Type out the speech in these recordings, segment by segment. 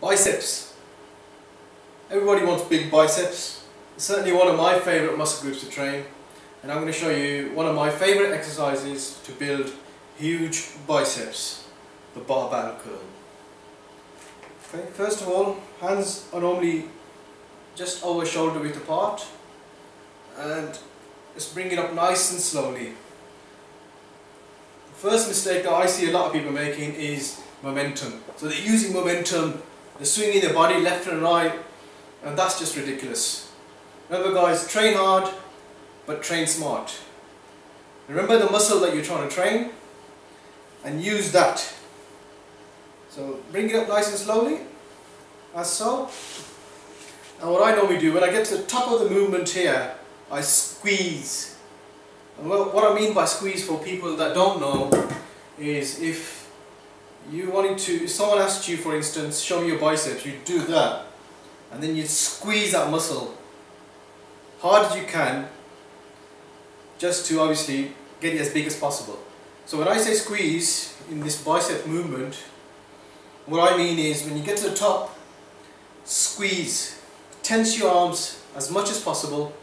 Biceps. Everybody wants big biceps. It's certainly one of my favourite muscle groups to train, and I'm going to show you one of my favourite exercises to build huge biceps, the barbell curl. Okay, first of all, hands are normally just over shoulder width apart, and just bring it up nice and slowly. The first mistake that I see a lot of people making is momentum. So they're using momentum, they're swinging their body left and right, and that's just ridiculous. Remember guys, train hard, but train smart. Remember the muscle that you're trying to train, and use that. So bring it up nice and slowly, as so. And what I normally do, when I get to the top of the movement here, I squeeze. And what I mean by squeeze, for people that don't know, is if someone asked you, for instance, show me your biceps, you do that, and then you squeeze that muscle hard as you can, just to obviously get it as big as possible. So when I say squeeze in this bicep movement, what I mean is when you get to the top, squeeze, tense your arms as much as possible,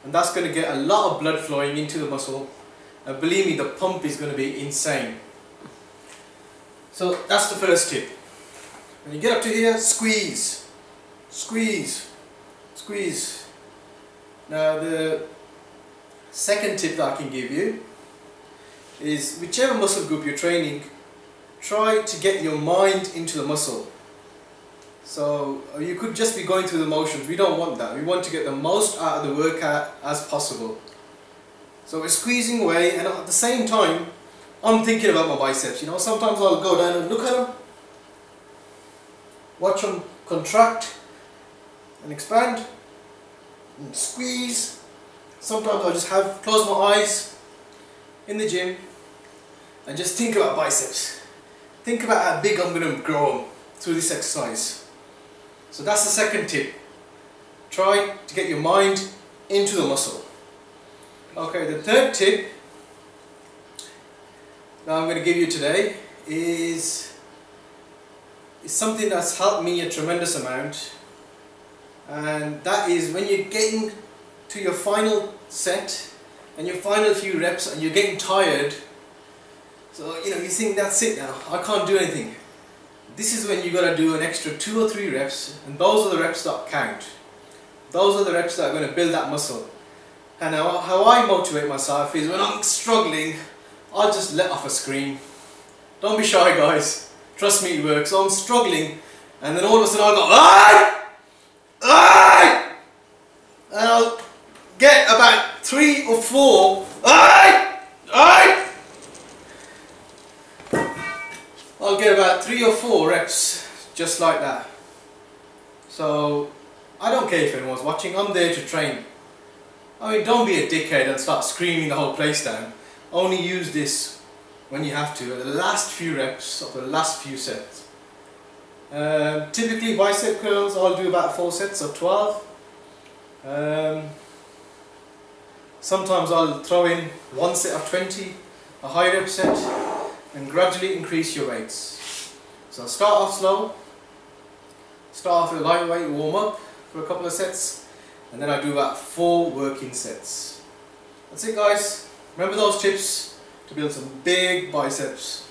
and that's going to get a lot of blood flowing into the muscle, and believe me, the pump is going to be insane. So that's the first tip. When you get up to here, squeeze, squeeze, squeeze. Now the second tip that I can give you is, whichever muscle group you're training, try to get your mind into the muscle. So you could just be going through the motions. We don't want that. We want to get the most out of the workout as possible. So we're squeezing away, and at the same time I'm thinking about my biceps. You know, sometimes I'll go down and look at them, watch them contract and expand and squeeze. Sometimes I'll just close my eyes in the gym and just think about biceps. Think about how big I'm going to grow them through this exercise. So that's the second tip. Try to get your mind into the muscle. Okay, the third tip that I'm going to give you today is something that's helped me a tremendous amount, and that is when you're getting to your final set and your final few reps and you're getting tired. So you think that's it now, I can't do anything. This is when you got to do an extra 2 or 3 reps, and those are the reps that count. Those are the reps that are going to build that muscle. And how I motivate myself is, when I'm struggling, I'll just let off a scream. Don't be shy guys, trust me, it works. So I'm struggling, and then all of a sudden I'll go, "Aye! Aye!" And I'll get about 3 or 4, "Aye! Aye!" I'll get about 3 or 4 reps just like that. So I don't care if anyone's watching, I'm there to train. I mean, don't be a dickhead and start screaming the whole place down. Only use this when you have to, at the last few reps of the last few sets. Typically bicep curls, I'll do about 4 sets of 12. Sometimes I'll throw in 1 set of 20, a high rep set, and gradually increase your weights. So start off slow, start off with a lightweight warm up for a couple of sets, and then I do about 4 working sets. That's it guys. Remember those tips to build some big biceps.